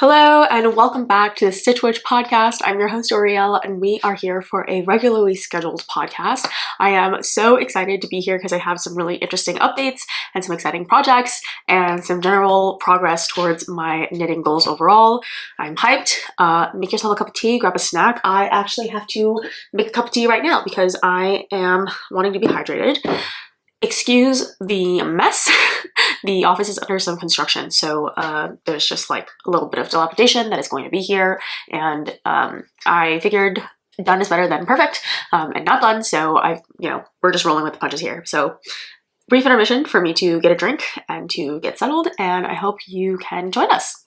Hello and welcome back to the StitchWitch Podcast. I'm your host Ourielle and we are here for a regularly scheduled podcast. I am so excited to be here because I have some really interesting updates and some exciting projects and some general progress towards my knitting goals overall. I'm hyped. Make yourself a cup of tea, grab a snack. I actually have to make a cup of tea right now because I am wanting to be hydrated. Excuse the mess. The office is under some construction, so there's just like a little bit of dilapidation that is going to be here, and I figured done is better than perfect, and not done, so we're just rolling with the punches here. So brief intermission for me to get a drink and to get settled, and I hope you can join us.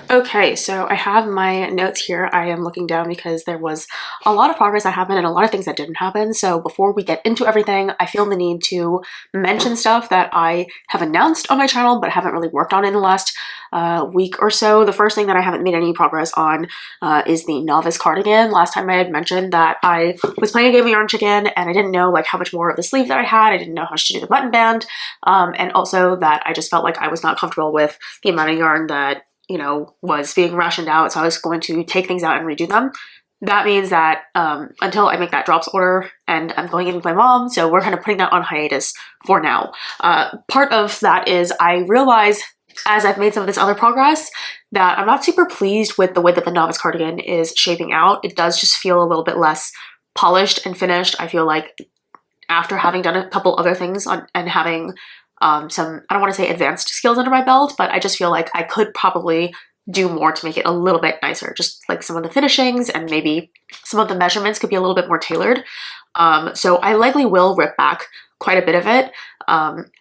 Okay, so I have my notes here. I am looking down because there was a lot of progress that happened and a lot of things that didn't happen. So before we get into everything, I feel the need to mention stuff that I have announced on my channel but haven't really worked on in the last week or so. The first thing that I haven't made any progress on is the Novice Cardigan. Last time I had mentioned that I was playing a game of Yarn Chicken and I didn't know like how much more of the sleeve that I had. I didn't know how much to do the button band, and also that I just felt like I was not comfortable with the amount of yarn that was being rationed out, so I was going to take things out and redo them. That means that until I make that drops order, and I'm going in with my mom, so we're kind of putting that on hiatus for now. Part of that is I realize, as I've made some of this other progress, that I'm not super pleased with the way that the Novice Cardigan is shaping out. It does just feel a little bit less polished and finished. I feel like after having done a couple other things and having some, I don't want to say advanced skills under my belt, but I just feel like I could probably do more to make it a little bit nicer. Just like some of the finishings and maybe some of the measurements could be a little bit more tailored. So I likely will rip back quite a bit of it. And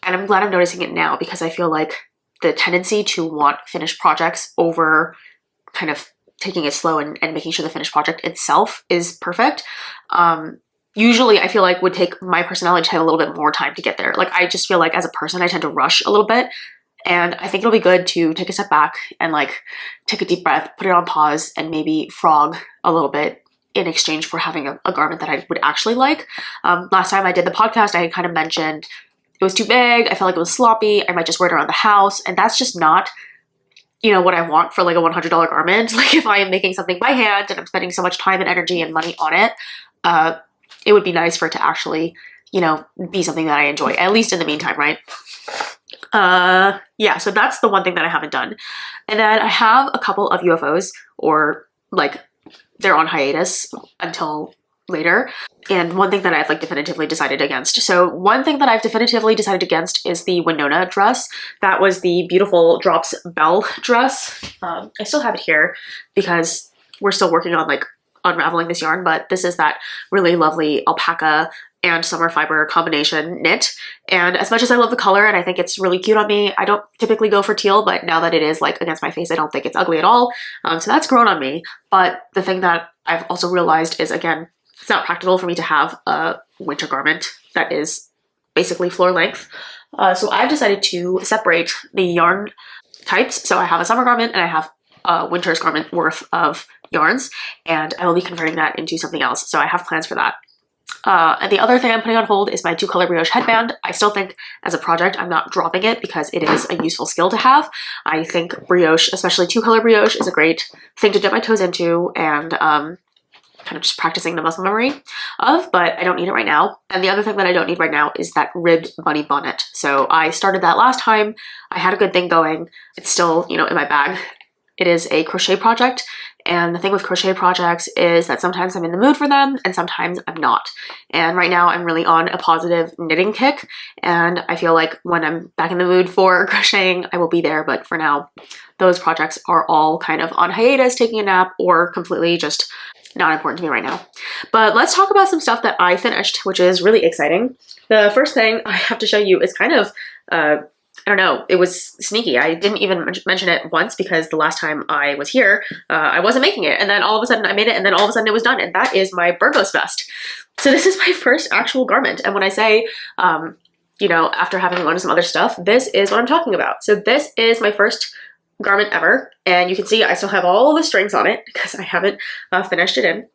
I'm glad I'm noticing it now because I feel like the tendency to want finished projects over kind of taking it slow and making sure the finished project itself is perfect. Usually I feel like would take my personality to have a little bit more time to get there. Like I just feel like as a person I tend to rush a little bit, and I think it'll be good to take a step back and like take a deep breath, put it on pause, and maybe frog a little bit in exchange for having a garment that I would actually like. Last time I did the podcast I had kind of mentioned it was too big, I felt like it was sloppy, I might just wear it around the house, and that's just not what I want for like a $100 garment. Like if I am making something by hand and I'm spending so much time and energy and money on it, it would be nice for it to actually, be something that I enjoy, at least in the meantime, right? Yeah, so that's the one thing that I haven't done. And then I have a couple of UFOs, or like they're on hiatus until later. And one thing that I've like definitively decided against. So one thing that I've definitively decided against is the Winona dress. That was the beautiful Drops Belle dress. I still have it here because we're still working on like unraveling this yarn, but this is that really lovely alpaca and summer fiber combination knit. And as much as I love the color and I think it's really cute on me, I don't typically go for teal, but now that it is like against my face, I don't think it's ugly at all. So that's grown on me. But the thing that I've also realized is, again, it's not practical for me to have a winter garment that is basically floor length. So I've decided to separate the yarn types. So I have a summer garment and I have a winter's garment worth of yarns, and I will be converting that into something else. So I have plans for that. And the other thing I'm putting on hold is my 2-color brioche headband. I still think as a project I'm not dropping it because it is a useful skill to have. I think brioche, especially 2-color brioche, is a great thing to dip my toes into and kind of just practicing the muscle memory of, but I don't need it right now. And the other thing that I don't need right now is that ribbed bunny bonnet. So I started that last time. I had a good thing going. It's still, in my bag. It is a crochet project, and the thing with crochet projects is that sometimes I'm in the mood for them and sometimes I'm not. And right now I'm really on a positive knitting kick, and I feel like when I'm back in the mood for crocheting, I will be there. But for now, those projects are all kind of on hiatus, taking a nap, or completely just not important to me right now. But let's talk about some stuff that I finished, which is really exciting. The first thing I have to show you is kind of I don't know, it was sneaky. I didn't even mention it once because the last time I was here, I wasn't making it. And then all of a sudden I made it, and then all of a sudden it was done. And that is my Burgos vest. So this is my first actual garment. And when I say, after having learned some other stuff, this is what I'm talking about. So this is my first garment ever. And you can see I still have all the strings on it because I haven't finished it in.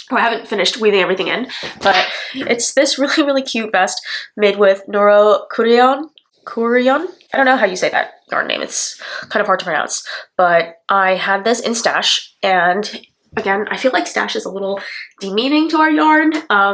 Or I haven't finished weaving everything in. But it's this really, really cute vest made with Noro Kuryeon. Kuryeon. I don't know how you say that yarn name. It's kind of hard to pronounce, but I had this in stash, and again, I feel like stash is a little demeaning to our yarn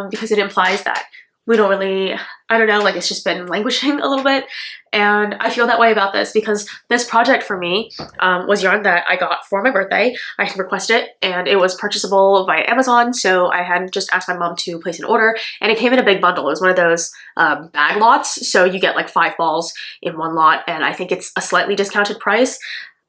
because it implies that we don't really, I don't know, like it's just been languishing a little bit. And I feel that way about this because this project for me was yarn that I got for my birthday. I had requested it and it was purchasable via Amazon. So I had just asked my mom to place an order, and it came in a big bundle. It was one of those bag lots. So you get like 5 balls in one lot, and I think it's a slightly discounted price.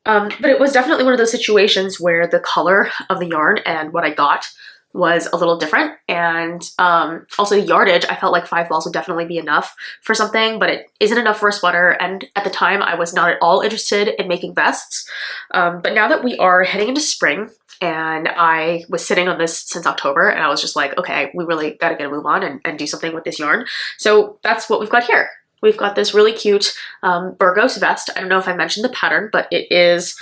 But it was definitely one of those situations where the color of the yarn and what I got was a little different, and also the yardage, I felt like 5 balls would definitely be enough for something, but it isn't enough for a sweater, and at the time I was not at all interested in making vests. But now that we are heading into spring, and I was sitting on this since October, and I was just like, okay, we really gotta get a move on and do something with this yarn. So that's what we've got here. We've got this really cute Burgos vest. I don't know if I mentioned the pattern, but it is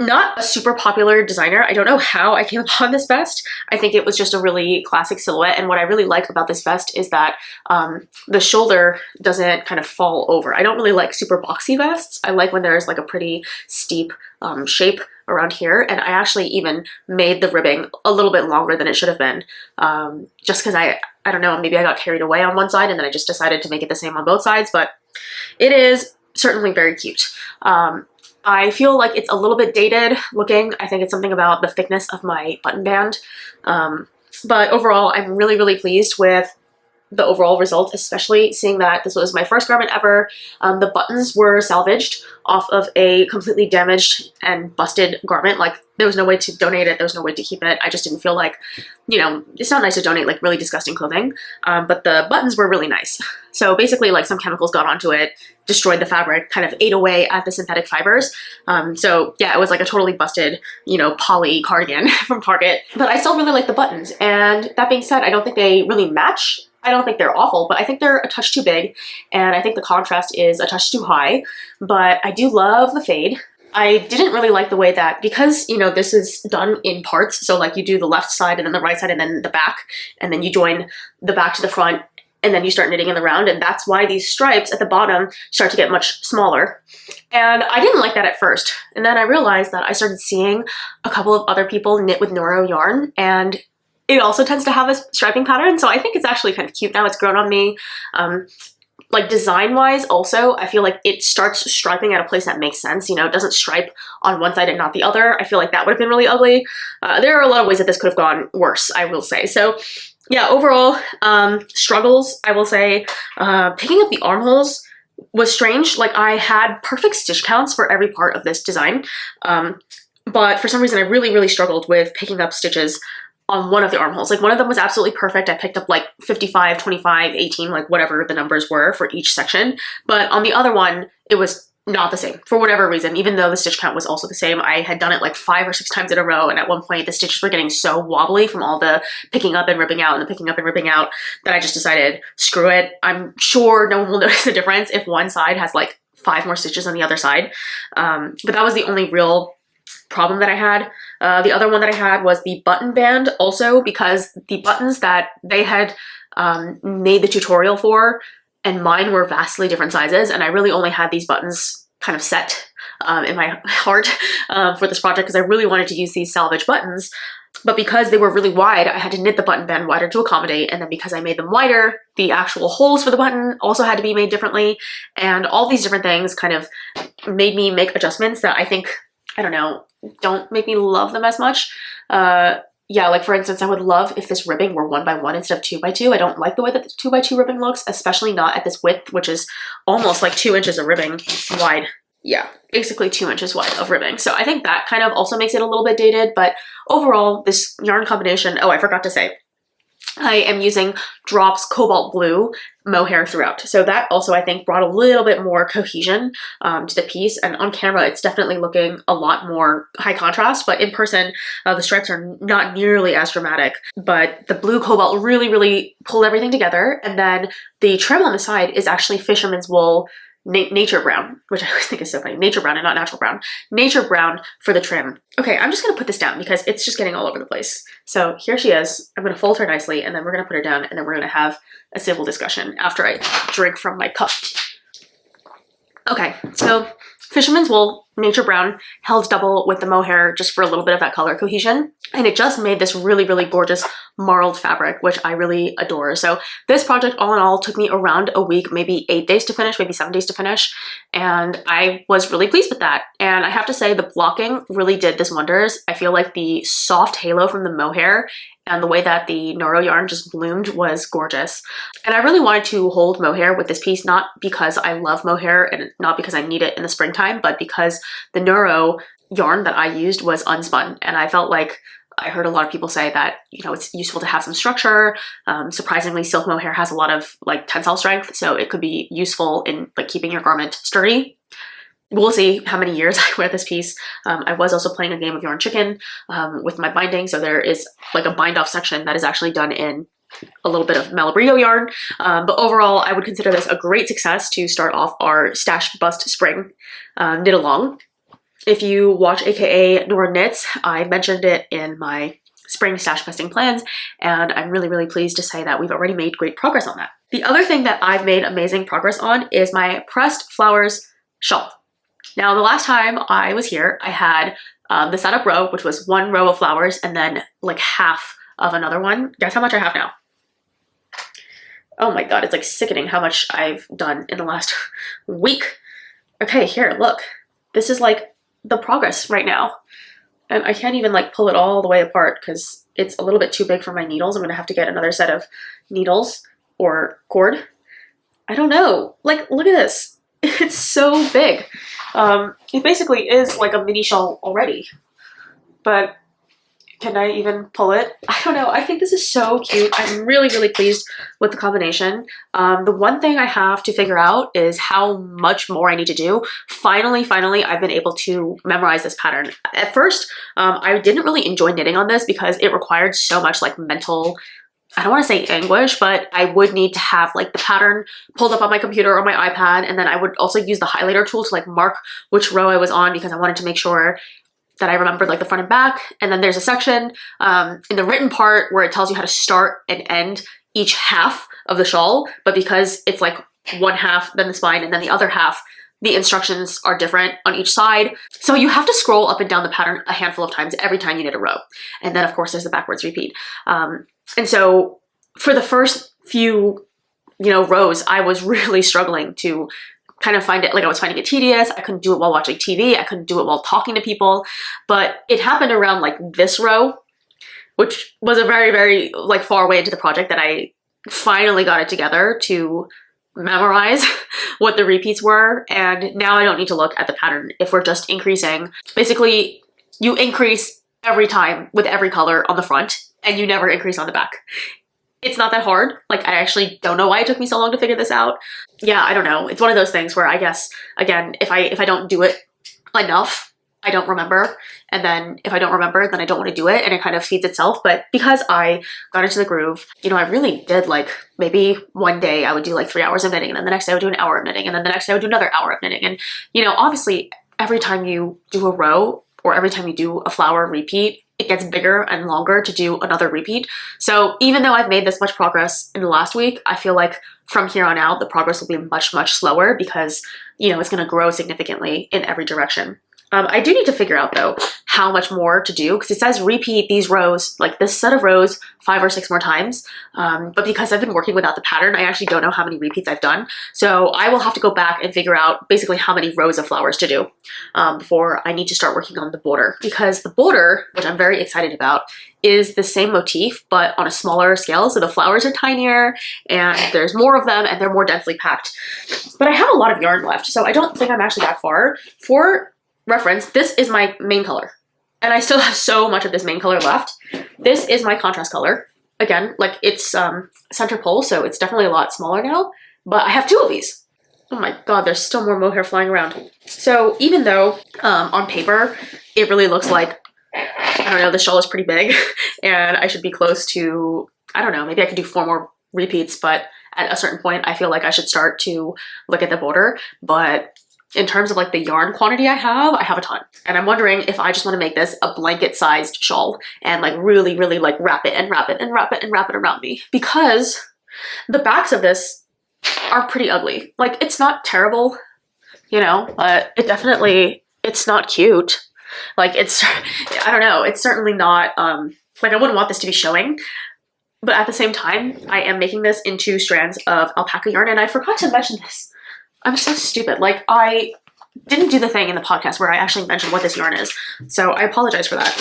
not a super popular designer. I don't know how I came upon this vest. I think it was just a really classic silhouette, and what I really like about this vest is that the shoulder doesn't kind of fall over. I don't really like super boxy vests. I like when there's like a pretty steep shape around here, and I actually even made the ribbing a little bit longer than it should have been, just because I don't know, maybe I got carried away on one side and then I just decided to make it the same on both sides, but it is certainly very cute. I feel like it's a little bit dated looking. I think it's something about the thickness of my button band. But overall, I'm really, really pleased with the overall result, especially seeing that this was my first garment ever. The buttons were salvaged off of a completely damaged and busted garment. Like, there was no way to donate it. There was no way to keep it. I just didn't feel like, you know, it's not nice to donate like really disgusting clothing. But the buttons were really nice. So basically, like, some chemicals got onto it, destroyed the fabric, kind of ate away at the synthetic fibers. So yeah, it was like a totally busted, you know, poly cardigan from Target. But I still really like the buttons. And that being said, I don't think they really match. I don't think they're awful, but I think they're a touch too big, and I think the contrast is a touch too high, but I do love the fade. I didn't really like the way that, because, you know, this is done in parts, so like you do the left side and then the right side and then the back, and then you join the back to the front, and then you start knitting in the round, and that's why these stripes at the bottom start to get much smaller. And I didn't like that at first, and then I realized that I started seeing a couple of other people knit with Noro yarn, and it also tends to have a striping pattern, so I think it's actually kind of cute now. It's grown on me. Like, design-wise also, I feel like it starts striping at a place that makes sense. You know, it doesn't stripe on one side and not the other. I feel like that would have been really ugly. There are a lot of ways that this could have gone worse, I will say. So yeah, overall, struggles, I will say. Picking up the armholes was strange. Like, I had perfect stitch counts for every part of this design, but for some reason I really, really struggled with picking up stitches on one of the armholes. Like, one of them was absolutely perfect. I picked up like 55, 25, 18, like whatever the numbers were for each section. But on the other one, it was not the same for whatever reason, even though the stitch count was also the same. I had done it like 5 or 6 times in a row, and at one point the stitches were getting so wobbly from all the picking up and ripping out and the picking up and ripping out that I just decided, screw it. I'm sure no one will notice the difference if one side has like 5 more stitches on the other side. But that was the only real problem that I had. The other one that I had was the button band, also because the buttons that they had made the tutorial for and mine were vastly different sizes, and I really only had these buttons kind of set in my heart for this project because I really wanted to use these salvage buttons. But because they were really wide, I had to knit the button band wider to accommodate, and then because I made them wider, the actual holes for the button also had to be made differently, and all these different things kind of made me make adjustments that I think, I don't know, don't make me love them as much. Yeah, like for instance, I would love if this ribbing were 1 by 1 instead of 2 by 2. I don't like the way that the 2 by 2 ribbing looks, especially not at this width, which is almost like 2 inches of ribbing wide. Yeah, basically 2 inches wide of ribbing. So I think that kind of also makes it a little bit dated, but overall, this yarn combination, oh, I forgot to say, I am using Drops Cobalt Blue mohair throughout. So that also, I think, brought a little bit more cohesion to the piece. And on camera, it's definitely looking a lot more high contrast, but in person, the stripes are not nearly as dramatic. But the blue cobalt really, really pulled everything together. And then the trim on the side is actually fisherman's wool nature brown, which I always think is so funny. Nature brown and not natural brown. Nature brown for the trim. Okay, I'm just gonna put this down because it's just getting all over the place. So here she is. I'm gonna fold her nicely, and then we're gonna put her down, and then we're gonna have a civil discussion after I drink from my cup. Okay, so Fisherman's Wool, Nature Brown, held double with the mohair just for a little bit of that color cohesion. And it just made this really, really gorgeous marled fabric, which I really adore. So this project all in all took me around a week, maybe 8 days to finish, maybe 7 days to finish. And I was really pleased with that. And I have to say the blocking really did this wonders. I feel like the soft halo from the mohair and the way that the Noro yarn just bloomed was gorgeous. And I really wanted to hold mohair with this piece, not because I love mohair and not because I need it in the springtime, but because the Noro yarn that I used was unspun. And I felt like I heard a lot of people say that, you know, it's useful to have some structure. Surprisingly, silk mohair has a lot of like tensile strength, so it could be useful in like keeping your garment sturdy. We'll see how many years I wear this piece. I was also playing a game of Yarn Chicken with my binding, so there is like a bind off section that is actually done in a little bit of Malabrigo yarn. But overall, I would consider this a great success to start off our Stash Bust Spring knit along. If you watch AKA Nora Knits, I mentioned it in my spring stash busting plans, and I'm really, really pleased to say that we've already made great progress on that. The other thing that I've made amazing progress on is my Pressed Flowers shawl. Now, the last time I was here, I had the setup row, which was 1 row of flowers and then like half of another one. Guess how much I have now? Oh my god, it's like sickening how much I've done in the last week. Okay, here, look. This is like the progress right now. And I can't even like pull it all the way apart because it's a little bit too big for my needles. I'm gonna have to get another set of needles or cord. I don't know. Like, look at this. It's so big. It basically is like a mini shawl already. But can I even pull it? I don't know. I think this is so cute. I'm really, really pleased with the combination. The one thing I have to figure out is how much more I need to do. Finally, I've been able to memorize this pattern. At first, I didn't really enjoy knitting on this because it required so much like mental, I don't want to say anguish, but I would need to have like the pattern pulled up on my computer or my iPad. And then I would also use the highlighter tool to like mark which row I was on because I wanted to make sure that I remembered like the front and back. And then there's a section in the written part where it tells you how to start and end each half of the shawl. But because it's like one half, then the spine, and then the other half, the instructions are different on each side. So you have to scroll up and down the pattern a handful of times every time you knit a row. And then of course there's the backwards repeat. And so for the first few, rows, I was really struggling to kind of find it, like I was finding it tedious. I couldn't do it while watching TV. I couldn't do it while talking to people. But it happened around like this row, which was a very, very like far away into the project that I finally got it together to memorize what the repeats were. And now I don't need to look at the pattern if we're just increasing. Basically, you increase every time with every color on the front and you never increase on the back. It's not that hard. Like, I actually don't know why it took me so long to figure this out. Yeah, I don't know. It's one of those things where I guess, again, if I don't do it enough, I don't remember. And then if I don't remember, then I don't want to do it and it kind of feeds itself. But because I got into the groove, I really did like maybe one day I would do like 3 hours of knitting and then the next day I would do an hour of knitting and then the next day I would do another hour of knitting. And, obviously every time you do a row or every time you do a flower repeat, it gets bigger and longer to do another repeat. So even though I've made this much progress in the last week, I feel like from here on out, the progress will be much, much slower because, it's going to grow significantly in every direction. I do need to figure out though, how much more to do because it says repeat these rows, like this set of rows 5 or 6 more times. But because I've been working without the pattern, I actually don't know how many repeats I've done. So I will have to go back and figure out basically how many rows of flowers to do before I need to start working on the border, because the border, which I'm very excited about, is the same motif, but on a smaller scale. So the flowers are tinier and there's more of them and they're more densely packed. But I have a lot of yarn left, so I don't think I'm actually that far. For reference, this is my main color and I still have so much of this main color left. This is my contrast color. Again, like it's center pole, so it's definitely a lot smaller now, but I have 2 of these. Oh my god, there's still more mohair flying around. So even though on paper it really looks like, I don't know, the shawl is pretty big and I should be close to, I don't know, maybe I could do 4 more repeats, but at a certain point I feel like I should start to look at the border. But in terms of like the yarn quantity I have a ton. And I'm wondering if I just want to make this a blanket sized shawl and like really, really like wrap it and wrap it and wrap it and wrap it around me, because the backs of this are pretty ugly. Like, it's not terrible, you know, but it's not cute. Like it's, I don't know, it's certainly not, like I wouldn't want this to be showing, but at the same time, I am making this in 2 strands of alpaca yarn, and I forgot to mention this. I'm so stupid. Like I didn't do the thing in the podcast where I actually mentioned what this yarn is. So I apologize for that.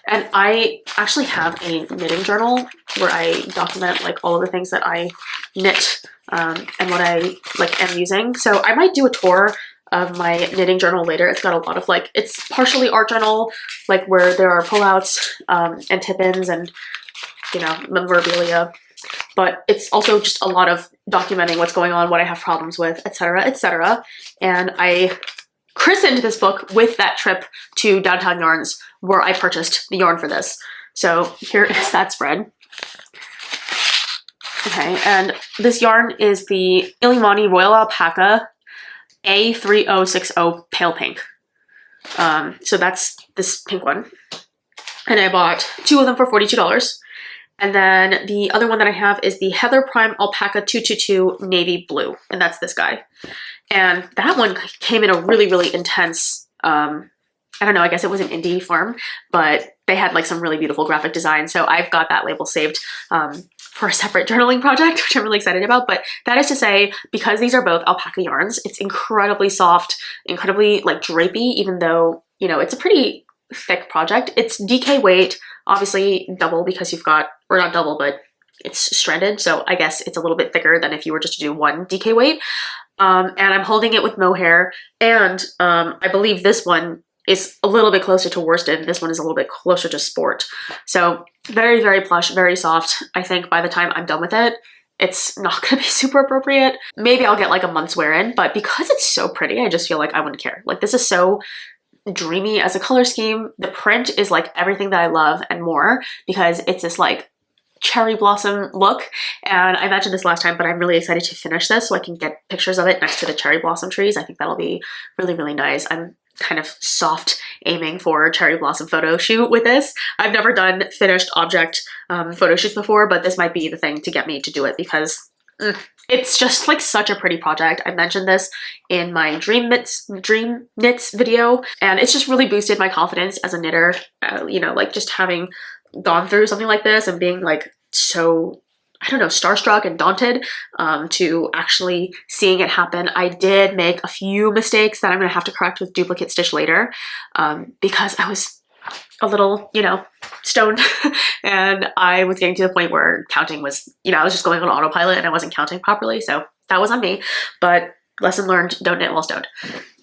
And I actually have a knitting journal where I document like all of the things that I knit and what I like am using. So I might do a tour of my knitting journal later. It's got a lot of like, it's partially art journal, like where there are pullouts and tip-ins and, you know, memorabilia. But it's also just a lot of documenting what's going on, what I have problems with, etc., etc. And I christened this book with that trip to Downtown Yarns where I purchased the yarn for this. So here is that spread. Okay, and this yarn is the Illimani Royal Alpaca A3060 Pale Pink. So that's this pink one. And I bought 2 of them for $42. And then the other one that I have is the Heather Prime Alpaca 222 Navy Blue. And that's this guy. And that one came in a really, really intense, I don't know, I guess it was an indie farm, but they had like some really beautiful graphic design. So I've got that label saved for a separate journaling project, which I'm really excited about. But that is to say, because these are both alpaca yarns, it's incredibly soft, incredibly like drapey, even though, you know, it's a pretty thick project. It's DK weight, obviously double because you've got, or not double, but it's stranded. So I guess it's a little bit thicker than if you were just to do 1 DK weight. And I'm holding it with mohair. And I believe this one is a little bit closer to worsted. This one is a little bit closer to sport. So very, very plush, very soft. I think by the time I'm done with it, it's not gonna be super appropriate. Maybe I'll get like a month's wear in, but because it's so pretty, I just feel like I wouldn't care. Like this is so dreamy as a color scheme. The print is like everything that I love and more because it's this like cherry blossom look. And I mentioned this last time, but I'm really excited to finish this so I can get pictures of it next to the cherry blossom trees. I think that'll be really, really nice. I'm kind of soft aiming for a cherry blossom photo shoot with this. I've never done finished object photo shoots before, but this might be the thing to get me to do it because it's just like such a pretty project. I mentioned this in my dream knits video, and it's just really boosted my confidence as a knitter. You know, like just having gone through something like this and being like so, I don't know, starstruck and daunted to actually seeing it happen. I did make a few mistakes that I'm gonna have to correct with duplicate stitch later because I was a little, you know, stoned and I was getting to the point where counting was, you know, I was just going on autopilot and I wasn't counting properly. So that was on me, but lesson learned, don't knit while stoned.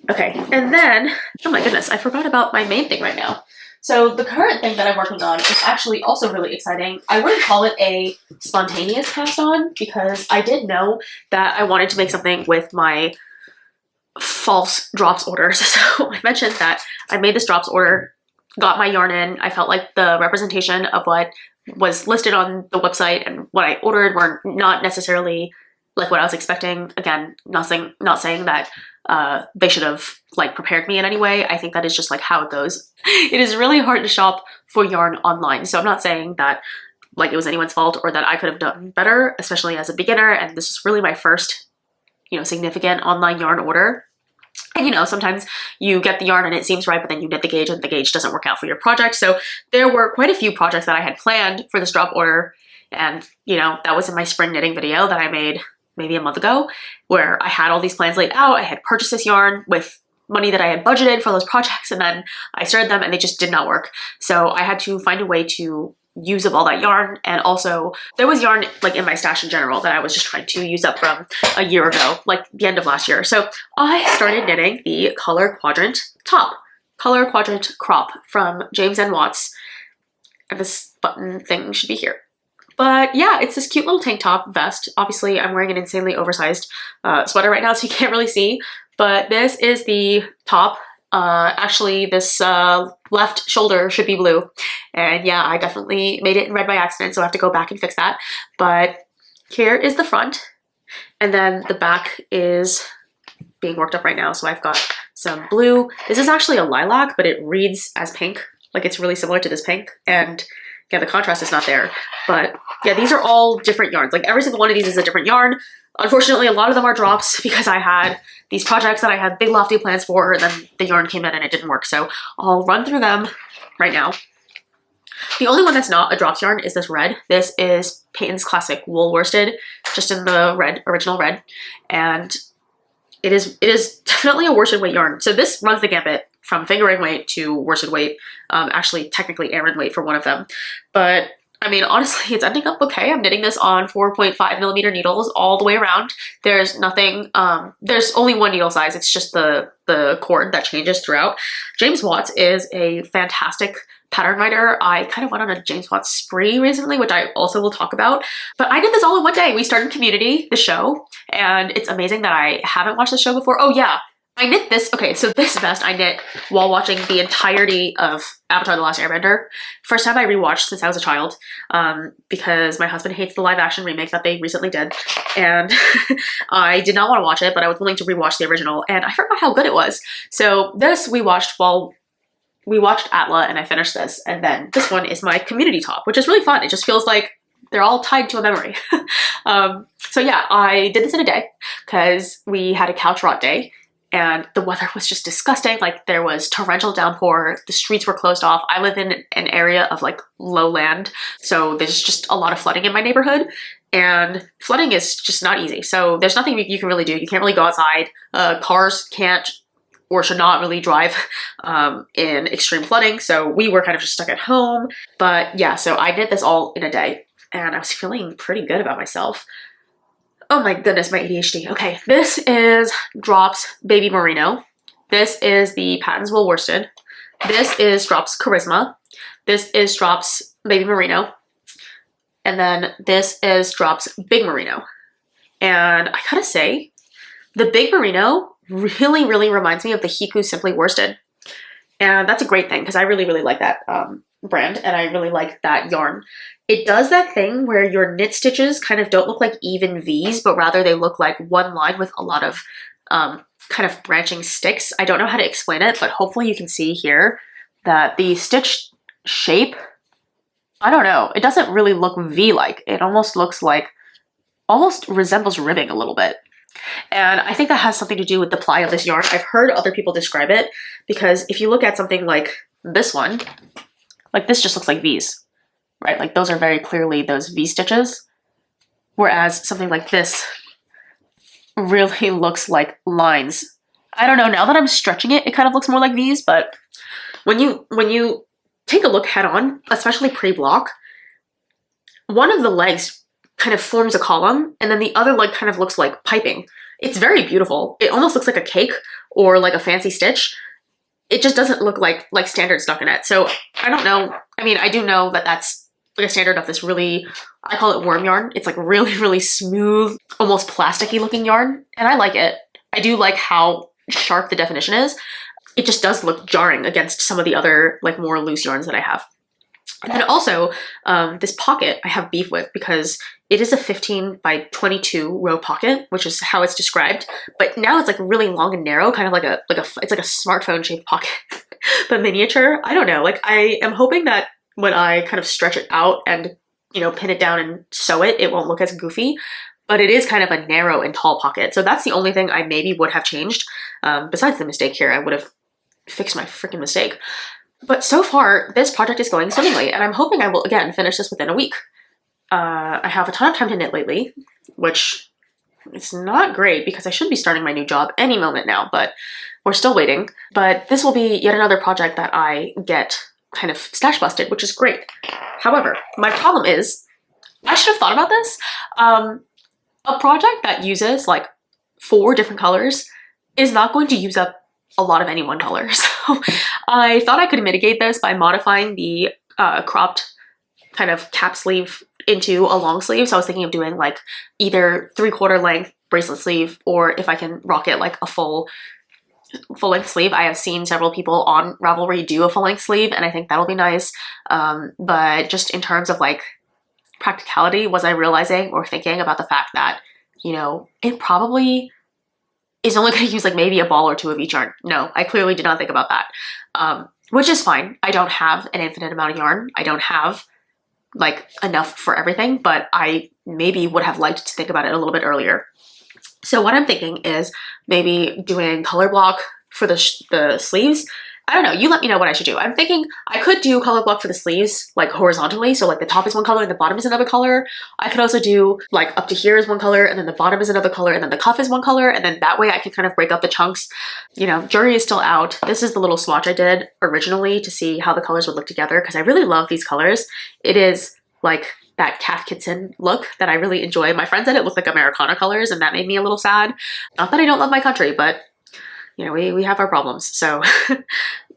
Okay, and then, oh my goodness, I forgot about my main thing right now. So the current thing that I'm working on is actually also really exciting. I wouldn't call it a spontaneous cast on because I did know that I wanted to make something with my false drops orders. So I mentioned that I made this drops order, got my yarn in. I felt like the representation of what was listed on the website and what I ordered were not necessarily like what I was expecting. Again, not saying that they should have like prepared me in any way. I think that is just like how it goes. It is really hard to shop for yarn online. So I'm not saying that like it was anyone's fault or that I could have done better, especially as a beginner. And this is really my first, you know, significant online yarn order. And you know, sometimes you get the yarn and it seems right, but then you knit the gauge and the gauge doesn't work out for your project. So there were quite a few projects that I had planned for this drop order. And you know, that was in my spring knitting video that I made maybe a month ago, where I had all these plans laid out. I had purchased this yarn with money that I had budgeted for those projects, and then I started them and they just did not work. So I had to find a way to use up all that yarn. And also there was yarn like in my stash in general that I was just trying to use up from a year ago, like the end of last year. So I started knitting the color quadrant top, color quadrant crop from James N. Watts. And this button thing should be here. But yeah, it's this cute little tank top vest. Obviously, I'm wearing an insanely oversized sweater right now, so you can't really see. But this is the top. Actually, this left shoulder should be blue. And yeah, I definitely made it in red by accident, so I have to go back and fix that. But here is the front. And then the back is being worked up right now. So I've got some blue. This is actually a lilac, but it reads as pink. Like it's really similar to this pink. And yeah, the contrast is not there. But yeah, these are all different yarns. Like every single one of these is a different yarn. Unfortunately, a lot of them are drops because I had these projects that I had big lofty plans for, and then the yarn came in and it didn't work. So I'll run through them right now. The only one that's not a drops yarn is this red. This is Peyton's Classic Wool Worsted, just in the red, original red. And it is definitely a worsted weight yarn. So this runs the gambit from fingering weight to worsted weight, actually technically Aran weight for one of them. But I mean, honestly, it's ending up okay. I'm knitting this on 4.5mm needles all the way around. There's nothing, there's only one needle size. It's just the cord that changes throughout. James Watts is a fantastic pattern writer. I kind of went on a James Watts spree recently, which I also will talk about. But I did this all in one day. We started Community, the show, and it's amazing that I haven't watched the show before. Oh yeah, I knit this. Okay, so this vest I knit while watching the entirety of Avatar: The Last Airbender. First time I rewatched since I was a child, because my husband hates the live action remake that they recently did, and I did not want to watch it, but I was willing to rewatch the original, and I forgot how good it was. So this we watched while we watched Atla, and I finished this, and then this one is my community top, which is really fun. It just feels like they're all tied to a memory. So yeah, I did this in a day because we had a couch rot day. And the weather was just disgusting. Like there was torrential downpour, the streets were closed off. I live in an area of like lowland, so there's just a lot of flooding in my neighborhood, and flooding is just not easy. So there's nothing you can really do. You can't really go outside. Cars can't or should not really drive in extreme flooding. So we were kind of just stuck at home. But yeah, so I did this all in a day and I was feeling pretty good about myself. Oh my goodness, my ADHD. Okay, this is Drops Baby Merino. This is the Patton's Wool Worsted. This is Drops Charisma. This is Drops Baby Merino. And then this is Drops Big Merino. And I gotta say, the Big Merino really, really reminds me of the Hiku Simply Worsted. And that's a great thing because I really, really like that brand and I really like that yarn. It does that thing where your knit stitches kind of don't look like even V's, but rather they look like one line with a lot of kind of branching sticks. I don't know how to explain it, but hopefully you can see here that the stitch shape, I don't know, it doesn't really look V-like. It almost looks like, almost resembles ribbing a little bit. And I think that has something to do with the ply of this yarn. I've heard other people describe it because if you look at something like this one, like this just looks like V's, right? Like those are very clearly those V stitches. Whereas something like this really looks like lines. I don't know, now that I'm stretching it, it kind of looks more like V's, but when you take a look head on, especially pre-block, one of the legs kind of forms a column and then the other leg kind of looks like piping. It's very beautiful. It almost looks like a cake or like a fancy stitch. It just doesn't look like standard stockinette. So I don't know. I mean, I do know that that's like a standard of this really, I call it worm yarn. It's like really, really smooth, almost plasticky looking yarn. And I like it. I do like how sharp the definition is. It just does look jarring against some of the other like more loose yarns that I have. And then also, this pocket I have beef with because it is a 15 by 22 row pocket, which is how it's described. But now it's like really long and narrow, kind of like it's like a smartphone shaped pocket, but miniature. I don't know. Like I am hoping that when I kind of stretch it out and, you know, pin it down and sew it, it won't look as goofy. But it is kind of a narrow and tall pocket. So that's the only thing I maybe would have changed. Besides the mistake here, I would have fixed my freaking mistake. But so far, this project is going swimmingly, and I'm hoping I will, again, finish this within a week. I have a ton of time to knit lately, which is not great because I should be starting my new job any moment now, but we're still waiting. But this will be yet another project that I get kind of stash busted, which is great. However, my problem is, I should have thought about this. A project that uses like 4 different colors is not going to use up a lot of any one color. So I thought I could mitigate this by modifying the cropped kind of cap sleeve into a long sleeve. So I was thinking of doing like either 3/4 length bracelet sleeve, or if I can rock it like a full length sleeve. I have seen several people on Ravelry do a full length sleeve and I think that'll be nice. But just in terms of like practicality, was I realizing or thinking about the fact that, you know, it probably is only going to use like maybe a ball or 2 of each yarn. No, I clearly did not think about that, which is fine. I don't have an infinite amount of yarn. I don't have like enough for everything, but I maybe would have liked to think about it a little bit earlier. So what I'm thinking is maybe doing color block for the sleeves. I don't know, you let me know what I should do. I'm thinking I could do color block for the sleeves like horizontally, so like the top is one color and the bottom is another color. I could also do like up to here is one color and then the bottom is another color and then the cuff is one color, and then that way I can kind of break up the chunks. You know, jury is still out. This is the little swatch I did originally to see how the colors would look together because I really love these colors. It is like that Cat Kitson look that I really enjoy. My friend said it looked like Americana colors and that made me a little sad. Not that I don't love my country, but you know, we have our problems. So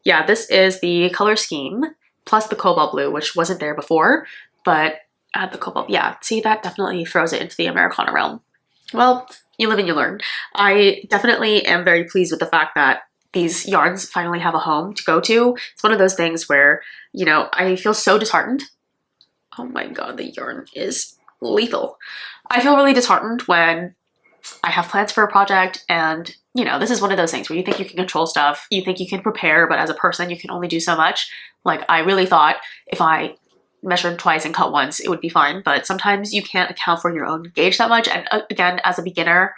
yeah, this is the color scheme plus the cobalt blue, which wasn't there before, but add the cobalt. Yeah, see, that definitely throws it into the Americana realm. Well, you live and you learn. I definitely am very pleased with the fact that these yarns finally have a home to go to. It's one of those things where, you know, I feel so disheartened. Oh my God, the yarn is lethal. I feel really disheartened when I have plans for a project and, you know, this is one of those things where you think you can control stuff, you think you can prepare, but as a person, you can only do so much. Like, I really thought if I measured twice and cut once, it would be fine, but sometimes you can't account for your own gauge that much. And again, as a beginner,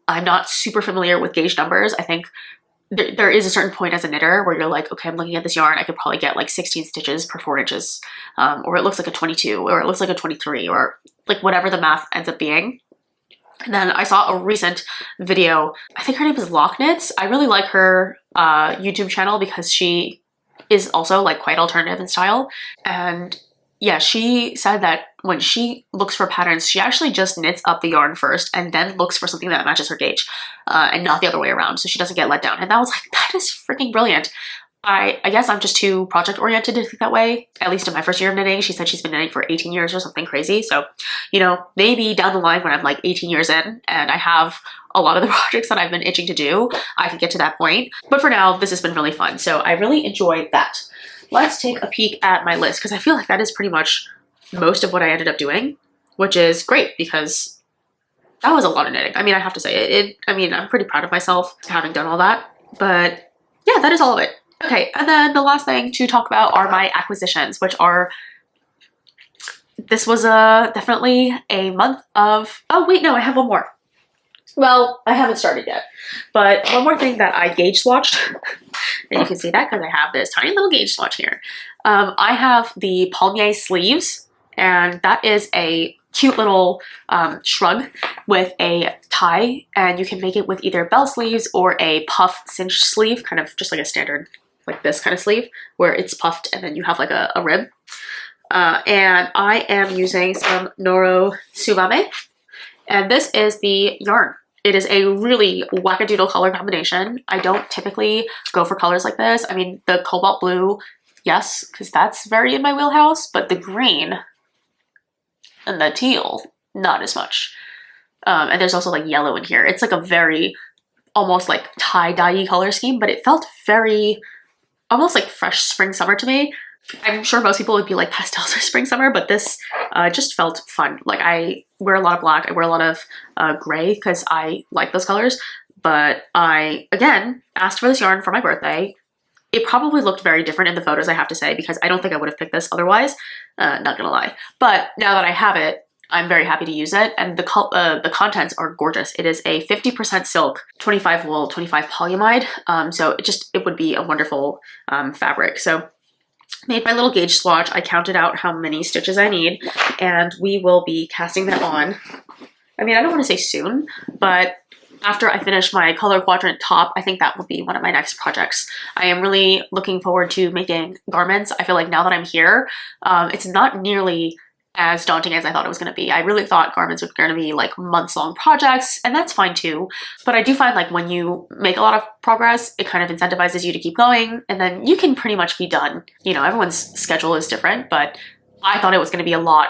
I'm not super familiar with gauge numbers. I think there is a certain point as a knitter where you're like, okay, I'm looking at this yarn, I could probably get like 16 stitches per 4 inches, or it looks like a 22, or it looks like a 23, or like whatever the math ends up being. And then I saw a recent video, I think her name is Lock Knits. I really like her YouTube channel because she is also like quite alternative in style. And yeah, she said that when she looks for patterns, she actually just knits up the yarn first and then looks for something that matches her gauge, and not the other way around, so she doesn't get let down. And that was like, that is freaking brilliant. I guess I'm just too project oriented to think that way, at least in my first year of knitting. She said she's been knitting for 18 years or something crazy. So, you know, maybe down the line when I'm like 18 years in and I have a lot of the projects that I've been itching to do, I could get to that point. But for now, this has been really fun. So I really enjoyed that. Let's take a peek at my list because I feel like that is pretty much most of what I ended up doing, which is great because that was a lot of knitting. I mean, I have to say I mean, I'm pretty proud of myself having done all that, but yeah, that is all of it. Okay, and then the last thing to talk about are my acquisitions, which are, this was definitely a month of, oh wait, no, I have one more. Well, I haven't started yet, but one more thing that I gauge swatched, and you can see that because I have this tiny little gauge swatch here. I have the Palmier sleeves, and that is a cute little shrug with a tie, and you can make it with either bell sleeves or a puff cinch sleeve, kind of just like a standard, like this kind of sleeve, where it's puffed and then you have like a rib. And I am using some Noro Kuryeon, and this is the yarn. It is a really wackadoodle color combination. I don't typically go for colors like this. I mean, the cobalt blue, yes, because that's very in my wheelhouse, but the green and the teal, not as much. And there's also like yellow in here. It's like a very, almost like tie-dye color scheme, but it felt very, almost like fresh spring summer to me. I'm sure most people would be like pastels or spring summer, but this just felt fun. Like, I wear a lot of black, I wear a lot of gray because I like those colors, but I, again, asked for this yarn for my birthday. It probably looked very different in the photos, I have to say, because I don't think I would have picked this otherwise, not gonna lie. But now that I have it, I'm very happy to use it, and the contents are gorgeous. It is a 50% silk, 25 wool, 25 polyamide, so it would be a wonderful fabric. So made my little gauge swatch. I counted out how many stitches I need, and we will be casting that on. I mean, I don't want to say soon, but after I finish my color quadrant top, I think that will be one of my next projects. I am really looking forward to making garments. I feel like now that I'm here, it's not nearly as daunting as I thought it was going to be. I really thought garments were going to be like months-long projects, and that's fine too. But I do find like when you make a lot of progress, it kind of incentivizes you to keep going, and then you can pretty much be done. You know, everyone's schedule is different, but I thought it was going to be a lot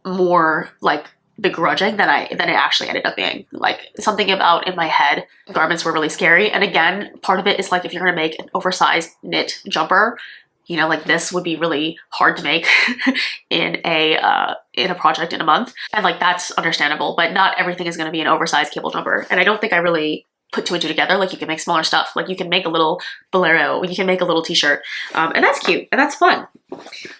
more like begrudging than it actually ended up being. Like, something about in my head, garments were really scary. And again, part of it is like if you're going to make an oversized knit jumper, you know, like this would be really hard to make in a project in a month. And like, that's understandable, but not everything is going to be an oversized cable jumper. And I don't think I really put two and two together. Like you can make smaller stuff. Like you can make a little bolero, you can make a little t-shirt, and that's cute and that's fun.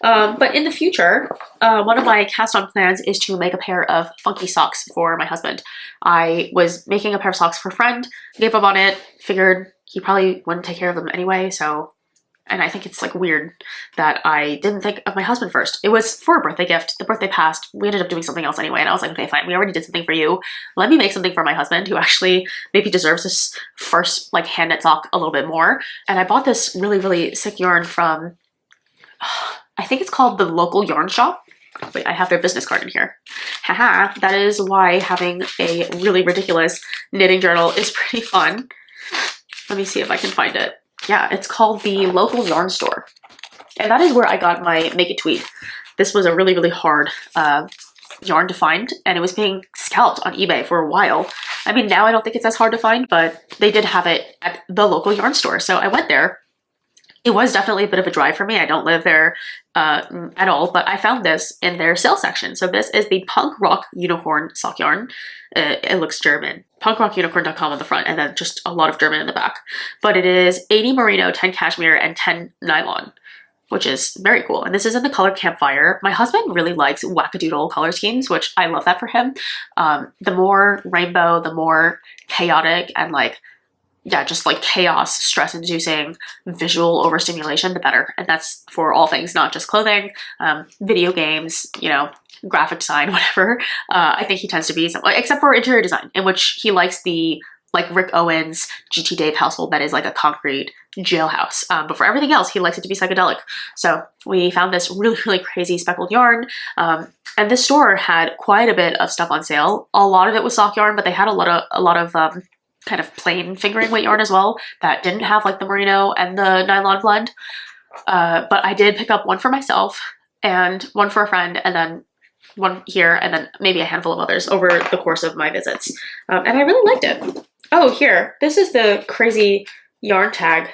But in the future, one of my cast-on plans is to make a pair of funky socks for my husband. I was making a pair of socks for a friend, gave up on it, figured he probably wouldn't take care of them anyway, so, and I think it's like weird that I didn't think of my husband first. It was for a birthday gift. The birthday passed. We ended up doing something else anyway, and I was like, okay, fine, we already did something for you. Let me make something for my husband who actually maybe deserves this first like hand knit sock a little bit more. And I bought this really, really sick yarn from, I think it's called the Local Yarn Shop. Wait, I have their business card in here. Haha, that is why having a really ridiculous knitting journal is pretty fun. Let me see if I can find it. Yeah, it's called the Local Yarn Store. And that is where I got my Make It Tweed. This was a really, really hard yarn to find, and it was being scalped on eBay for a while. I mean, now I don't think it's as hard to find, but they did have it at the local yarn store. So I went there. It was definitely a bit of a drive for me. I don't live there at all, but I found this in their sale section. So this is the Punk Rock Unicorn sock yarn. It looks German. punkrockunicorn.com on the front, and then just a lot of German in the back. But it is 80 merino, 10 cashmere, and 10 nylon, which is very cool. And this is in the color Campfire. My husband really likes wackadoodle color schemes, which I love that for him. The more rainbow, the more chaotic and like, yeah, just like chaos, stress-inducing, visual overstimulation, the better. And that's for all things, not just clothing, video games, you know, graphic design, whatever. I think he tends to be, except for interior design, in which he likes the like Rick Owens, GT Dave household that is like a concrete jailhouse. But for everything else, he likes it to be psychedelic. So we found this really, really crazy speckled yarn. And this store had quite a bit of stuff on sale. A lot of it was sock yarn, but they had a lot of kind of plain fingering weight yarn as well that didn't have like the merino and the nylon blend. But I did pick up one for myself and one for a friend, and then one here, and then maybe a handful of others over the course of my visits. And I really liked it. Oh, here, this is the crazy yarn tag,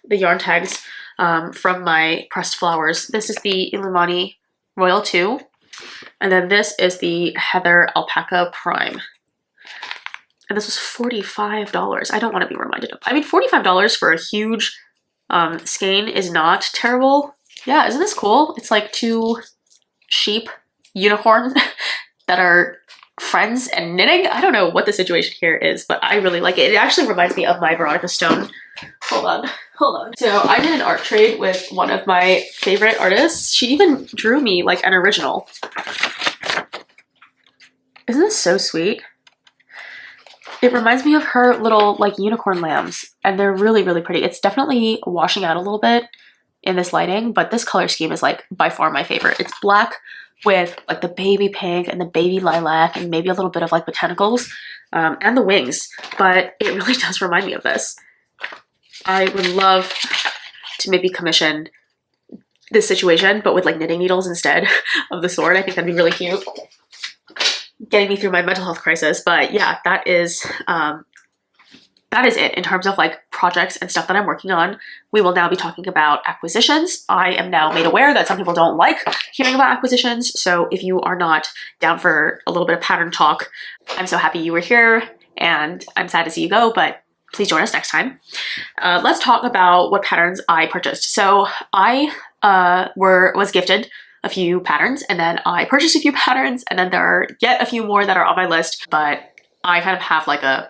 the yarn tags from my pressed flowers. This is the Illuminati Royal 2, and then this is the Heather Alpaca Prime. And this was $45. I don't want to be reminded of. I mean, $45 for a huge skein is not terrible. Yeah, isn't this cool? It's like two sheep unicorns that are friends and knitting. I don't know what the situation here is, but I really like it. It actually reminds me of my Veronica Stone. Hold on. So I did an art trade with one of my favorite artists. She even drew me like an original. Isn't this so sweet? It reminds me of her little like unicorn lambs, and they're really, really pretty. It's definitely washing out a little bit in this lighting, but this color scheme is like by far my favorite. It's black with like the baby pink and the baby lilac and maybe a little bit of like botanicals and the wings, but it really does remind me of this. I would love to maybe commission this situation, but with like knitting needles instead of the sword. I think that'd be really cute. Getting me through my mental health crisis. But yeah, that is it in terms of like projects and stuff that I'm working on. We will now be talking about acquisitions. I am now made aware that some people don't like hearing about acquisitions. So if you are not down for a little bit of pattern talk, I'm so happy you were here, and I'm sad to see you go, but please join us next time. Let's talk about what patterns I purchased. So I was gifted a few patterns, and then I purchased a few patterns, and then there are yet a few more that are on my list, but I kind of have like I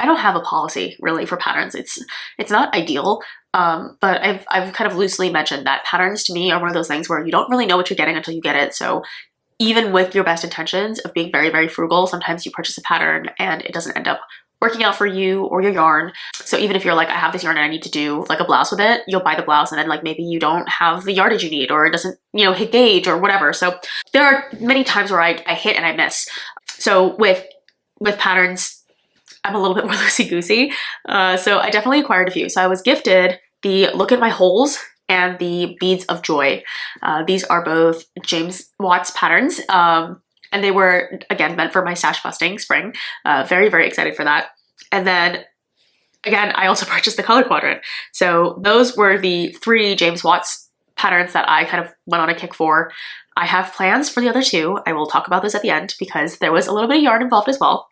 don't have a policy really for patterns. It's not ideal, but I've kind of loosely mentioned that patterns to me are one of those things where you don't really know what you're getting until you get it. So even with your best intentions of being very, very frugal, sometimes you purchase a pattern and it doesn't end up working out for you or your yarn. So even if you're like, I have this yarn and I need to do like a blouse with it, you'll buy the blouse and then like maybe you don't have the yardage you need, or it doesn't, you know, hit gauge or whatever. So there are many times where I hit and I miss. So with patterns, I'm a little bit more loosey-goosey. So I definitely acquired a few. So I was gifted the Look at My Holes and the Beads of Joy. These are both James Watts patterns. And they were, again, meant for my stash busting spring. Very, very excited for that. And then, again, I also purchased the color quadrant. So those were the 3 James Watts patterns that I kind of went on a kick for. I have plans for the other 2. I will talk about those at the end because there was a little bit of yarn involved as well.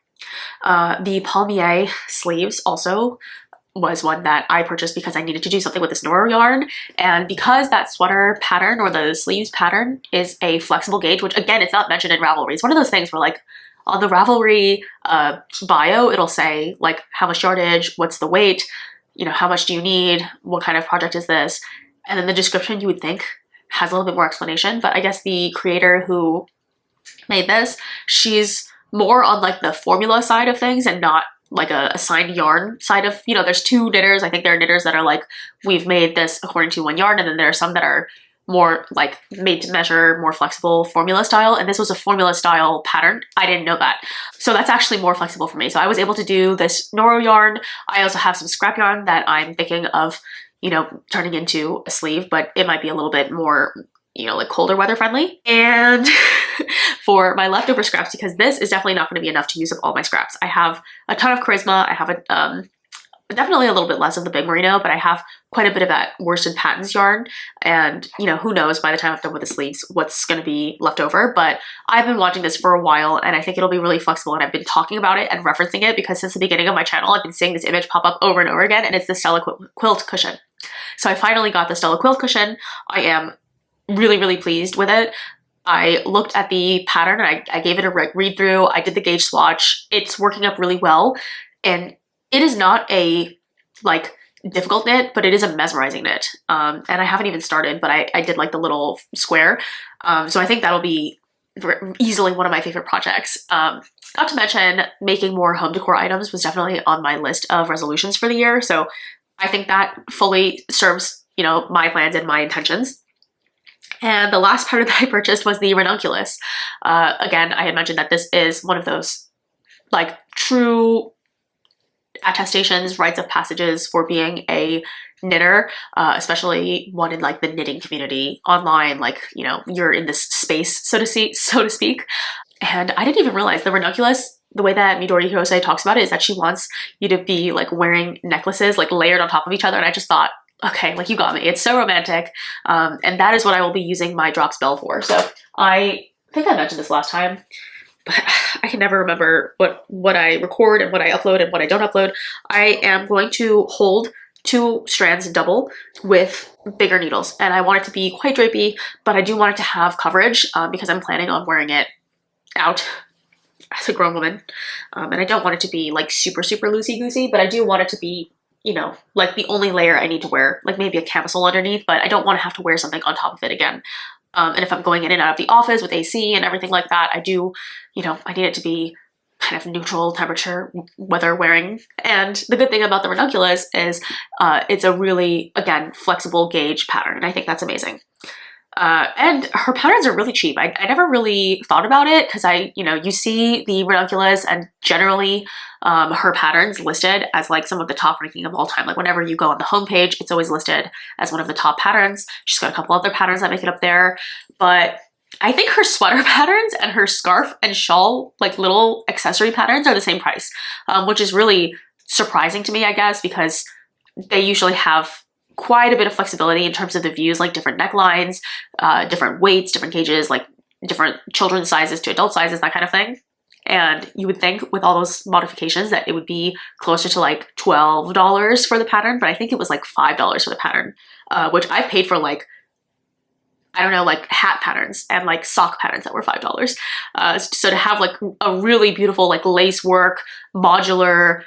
The Palmier sleeves also was one that I purchased because I needed to do something with this Noro yarn, and because that sweater pattern or the sleeves pattern is a flexible gauge, which again, it's not mentioned in Ravelry. It's one of those things where like on the Ravelry bio, it'll say like how much yardage, what's the weight, you know, how much do you need, what kind of project is this, and then the description you would think has a little bit more explanation, but I guess the creator who made this, she's more on like the formula side of things and not like a assigned yarn side of, you know, there's two knitters. I think there are knitters that are like, we've made this according to one yarn, and then there are some that are more like made to measure, more flexible formula style, and this was a formula style pattern. I didn't know that. So that's actually more flexible for me. So I was able to do this Noro yarn. I also have some scrap yarn that I'm thinking of, you know, turning into a sleeve, but it might be a little bit more, you know, like colder weather friendly. And for my leftover scraps, because this is definitely not going to be enough to use up all my scraps, I have a ton of Charisma. I have a definitely a little bit less of the big merino, but I have quite a bit of that worsted patterns yarn, and you know, who knows by the time I'm done with the sleeves what's going to be left over. But I've been watching this for a while, and I think it'll be really flexible, and I've been talking about it and referencing it because since the beginning of my channel I've been seeing this image pop up over and over again, and it's the Stella quilt cushion. So I finally got the Stella quilt cushion. I am really pleased with it. I looked at the pattern and I gave it a read through. I did the gauge swatch. It's working up really well, and it is not a like difficult knit, but it is a mesmerizing knit. And I haven't even started, but I did like the little square. So I think that'll be easily one of my favorite projects. Not to mention making more home decor items was definitely on my list of resolutions for the year. So I think that fully serves, you know, my plans and my intentions. And the last pattern that I purchased was the Ranunculus. Again, I had mentioned that this is one of those like true attestations, rites of passages for being a knitter, especially one in like the knitting community online, like, you know, you're in this space, so to speak. And I didn't even realize the Ranunculus, the way that Midori Hirose talks about it is that she wants you to be like wearing necklaces like layered on top of each other, and I just thought, okay, like you got me. It's so romantic. And that is what I will be using my drop spell for. So I think I mentioned this last time, but I can never remember what I record and what I upload and what I don't upload. I am going to hold 2 strands double with bigger needles, and I want it to be quite drapey, but I do want it to have coverage because I'm planning on wearing it out as a grown woman. And I don't want it to be like super loosey-goosey, but I do want it to be, you know, like the only layer I need to wear, like maybe a camisole underneath, but I don't want to have to wear something on top of it again. And if I'm going in and out of the office with AC and everything like that, I do, you know, I need it to be kind of neutral temperature weather wearing. And the good thing about the Ranunculus is it's a really, again, flexible gauge pattern. And I think that's amazing. And her patterns are really cheap. I never really thought about it because you know, you see the Ranunculus and generally her patterns listed as like some of the top ranking of all time. Like whenever you go on the homepage, it's always listed as one of the top patterns. She's got a couple other patterns that make it up there, but I think her sweater patterns and her scarf and shawl, like little accessory patterns, are the same price, which is really surprising to me, I guess, because they usually have quite a bit of flexibility in terms of the views, like different necklines, different weights, different gauges, like different children's sizes to adult sizes, that kind of thing. And you would think with all those modifications that it would be closer to like $12 for the pattern, but I think it was like $5 for the pattern, which I've paid for like, I don't know, like hat patterns and like sock patterns that were $5. So to have like a really beautiful like lace work, modular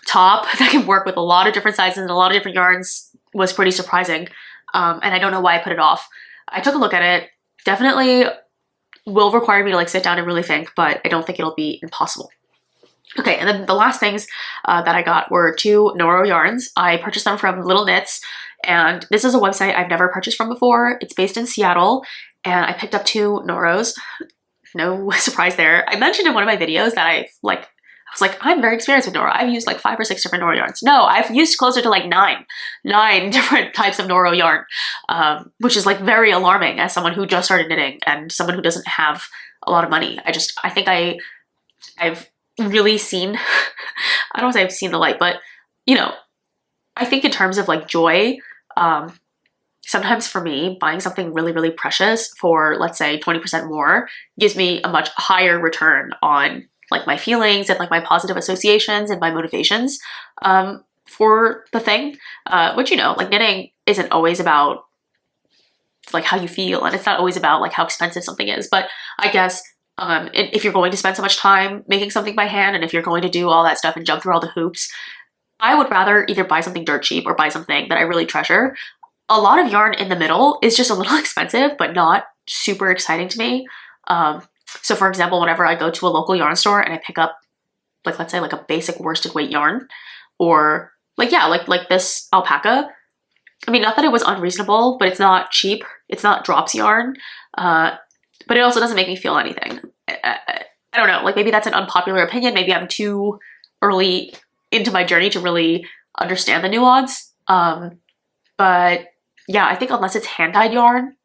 top that can work with a lot of different sizes and a lot of different yarns was pretty surprising. And I don't know why I put it off. I took a look at it. Definitely will require me to like sit down and really think, but I don't think it'll be impossible. Okay, and then the last things that I got were 2 Noro yarns. I purchased them from Little Knits, and this is a website I've never purchased from before. It's based in Seattle, and I picked up 2 Noros. No surprise there. I mentioned in one of my videos that I was like, I'm very experienced with Noro. I've used like 5 or 6 different Noro yarns. No, I've used closer to like 9 different types of Noro yarn, which is like very alarming as someone who just started knitting and someone who doesn't have a lot of money. I think I've really seen, I don't want to say I've seen the light, but you know, I think in terms of like joy, sometimes for me, buying something really precious for, let's say, 20% more gives me a much higher return on like my feelings and like my positive associations and my motivations for the thing, which, you know, like knitting isn't always about like how you feel, and it's not always about like how expensive something is. But I guess if you're going to spend so much time making something by hand, and if you're going to do all that stuff and jump through all the hoops, I would rather either buy something dirt cheap or buy something that I really treasure. A lot of yarn in the middle is just a little expensive, but not super exciting to me. So for example, whenever I go to a local yarn store and I pick up, like, let's say like a basic worsted weight yarn, or like, yeah, like this alpaca. I mean, not that it was unreasonable, but it's not cheap. It's not drops yarn, but it also doesn't make me feel anything. I don't know, like maybe that's an unpopular opinion. Maybe I'm too early into my journey to really understand the nuance. But yeah, I think unless it's hand-dyed yarn,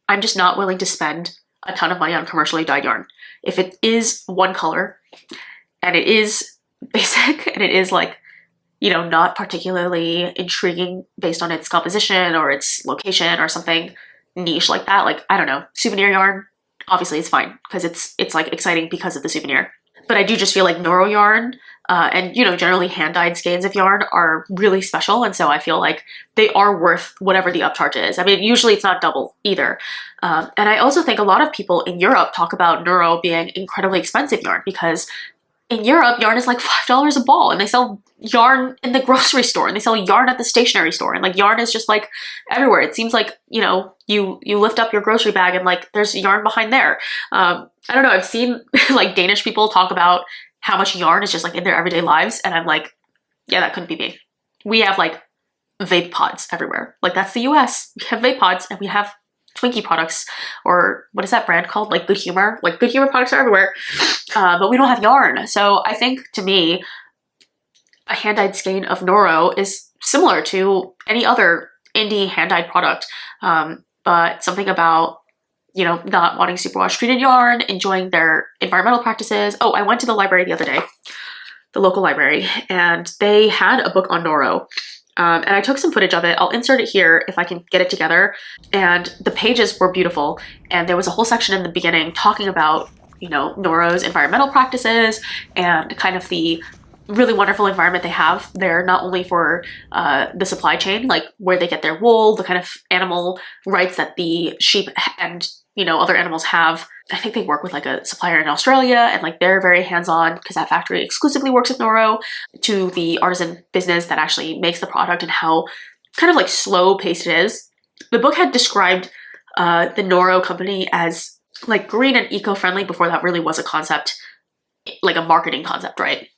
I'm just not willing to spend a ton of money on commercially dyed yarn. If it is one color and it is basic and it is like, you know, not particularly intriguing based on its composition or its location or something niche like that, like, I don't know, souvenir yarn, obviously it's fine because it's like exciting because of the souvenir. But I do just feel like Noro yarn and, you know, generally hand-dyed skeins of yarn are really special, and so I feel like they are worth whatever the upcharge is. I mean, usually it's not double either. And I also think a lot of people in Europe talk about Noro being incredibly expensive yarn, because in Europe, yarn is like $5 a ball, and they sell yarn in the grocery store, and they sell yarn at the stationery store, and like yarn is just like everywhere. It seems like, you know, you lift up your grocery bag and like there's yarn behind there. I don't know, I've seen like Danish people talk about how much yarn is just like in their everyday lives, and I'm like, yeah, that couldn't be me. We have like vape pods everywhere. Like, that's the US. We have vape pods and we have Twinkie products, or what is that brand called? Like Good Humor. Like Good Humor products are everywhere, but we don't have yarn. So I think, to me, a hand-dyed skein of Noro is similar to any other indie hand-dyed product, but something about, you know, not wanting superwash treated yarn, enjoying their environmental practices. Oh, I went to the library the other day, the local library, and they had a book on Noro. And I took some footage of it. I'll insert it here if I can get it together. And the pages were beautiful. And there was a whole section in the beginning talking about, you know, Noro's environmental practices and kind of the really wonderful environment they have there, not only for the supply chain, like where they get their wool, the kind of animal rights that the sheep and, you know, other animals have. I think they work with like a supplier in Australia, and like they're very hands-on because that factory exclusively works with Noro, to the artisan business that actually makes the product and how kind of like slow-paced it is. The book had described the Noro company as like green and eco-friendly before that really was a concept, like a marketing concept, right?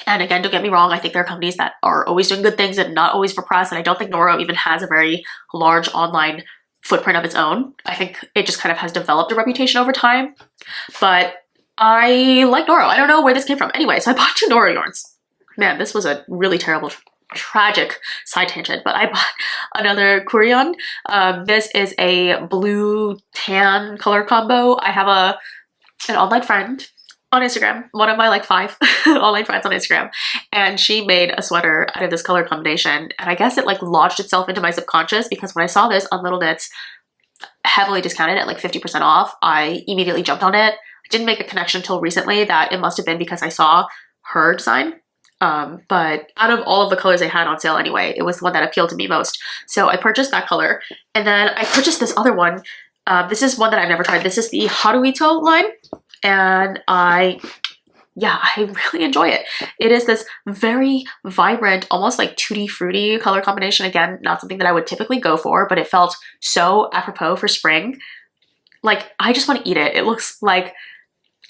And again, don't get me wrong, I think there are companies that are always doing good things and not always for press, and I don't think Noro even has a very large online footprint of its own. I think it just kind of has developed a reputation over time, but I like Noro. I don't know where this came from. Anyway, so I bought 2 Noro yarns. Man, this was a really terrible, tragic side tangent, but I bought another Kuryeon. This is a blue tan color combo. I have an online friend on Instagram, one of my like 5 online friends on Instagram, and she made a sweater out of this color combination, and I guess it like lodged itself into my subconscious, because when I saw this on Little Knits heavily discounted at like 50% off, I immediately jumped on it. I didn't make the connection until recently that it must have been because I saw her design, but out of all of the colors they had on sale anyway, it was the one that appealed to me most. So I purchased that color, and then I purchased this other one. This is one that I've never tried. This is the Haruito line, and I really enjoy it. It is this very vibrant, almost like tutti fruity color combination. Again, not something that I would typically go for, but it felt so apropos for spring. Like, I just want to eat it. It looks like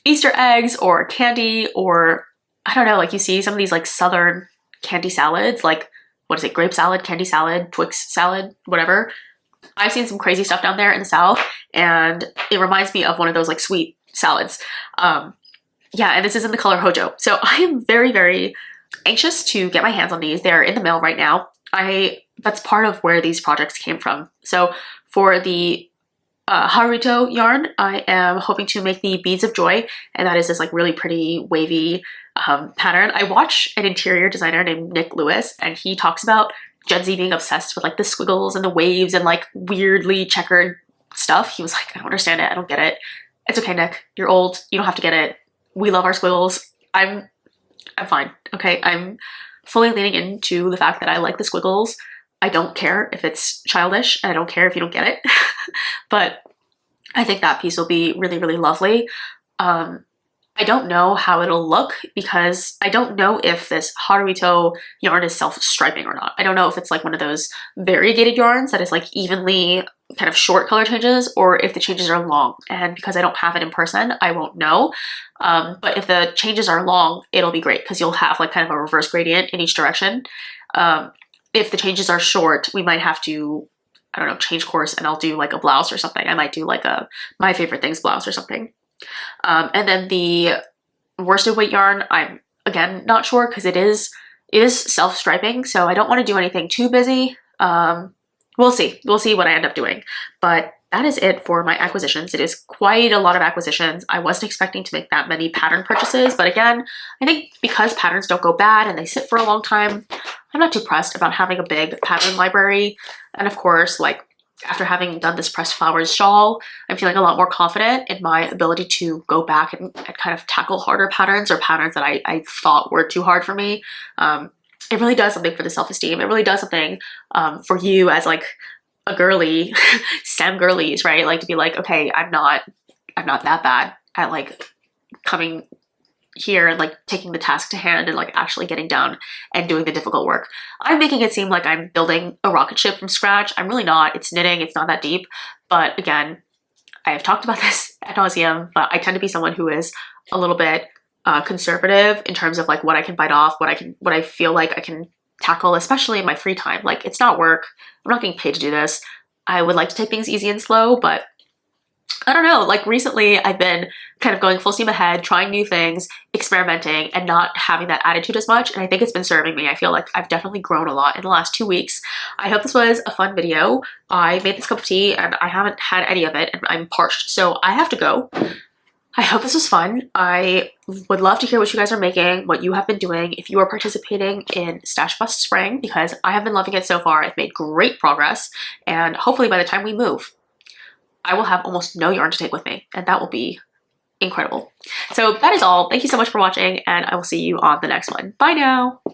Easter eggs or candy, or I don't know, like you see some of these like southern candy salads, like, what is it, grape salad, candy salad, Twix salad, whatever. I've seen some crazy stuff down there in the South, and it reminds me of one of those like sweet salads. Yeah, and this is in the color Hojo. So I am very, very anxious to get my hands on these. They're in the mail right now. That's part of where these projects came from. So for the Haruito yarn, I am hoping to make the Beads of Joy, and that is this like really pretty wavy pattern. I watch an interior designer named Nick Lewis, and he talks about Gen Z being obsessed with like the squiggles and the waves and like weirdly checkered stuff. He was like, I don't understand it. I don't get it. It's okay, Nick. You're old. You don't have to get it. We love our squiggles. I'm fine, okay? I'm fully leaning into the fact that I like the squiggles. I don't care if it's childish, and I don't care if you don't get it. But I think that piece will be really, really lovely. I don't know how it'll look because I don't know if this Haruito yarn is self-striping or not. I don't know if it's like one of those variegated yarns that is like evenly kind of short color changes, or if the changes are long. And because I don't have it in person, I won't know. But if the changes are long, it'll be great because you'll have like kind of a reverse gradient in each direction. If the changes are short, we might have to, I don't know, change course, and I'll do like a blouse or something. I might do like a My Favorite Things blouse or something. And then the worsted weight yarn, I'm again not sure because it is self-striping, so I don't want to do anything too busy. We'll see what I end up doing, but that is it for my acquisitions. It is quite a lot of acquisitions. I wasn't expecting to make that many pattern purchases, but again, I think because patterns don't go bad and they sit for a long time, I'm not too pressed about having a big pattern library. And of course, like after having done this pressed flowers shawl, I'm feeling a lot more confident in my ability to go back and kind of tackle harder patterns, or patterns that I thought were too hard for me. It really does something for the self-esteem. It really does something for you as like a girly, Sam girlies, right? Like to be like, okay, I'm not that bad at like coming here and like taking the task to hand and like actually getting down and doing the difficult work. I'm making it seem like I'm building a rocket ship from scratch. I'm really not. It's knitting. It's not that deep. But again, I have talked about this ad nauseum, but I tend to be someone who is a little bit conservative in terms of like what I can bite off, what I feel like I can tackle, especially in my free time. Like it's not work. I'm not getting paid to do this. I would like to take things easy and slow, but I don't know, like recently I've been kind of going full steam ahead, trying new things, experimenting, and not having that attitude as much, and I think it's been serving me. I feel like I've definitely grown a lot in the last 2 weeks. I hope this was a fun video. I made this cup of tea and I haven't had any of it and I'm parched, so I have to go. I hope this was fun. I would love to hear what you guys are making, what you have been doing, if you are participating in Stash Bust Spring, because I have been loving it so far. I've made great progress, and hopefully by the time we move, I will have almost no yarn to take with me, and that will be incredible. So that is all. Thank you so much for watching, and I will see you on the next one. Bye now!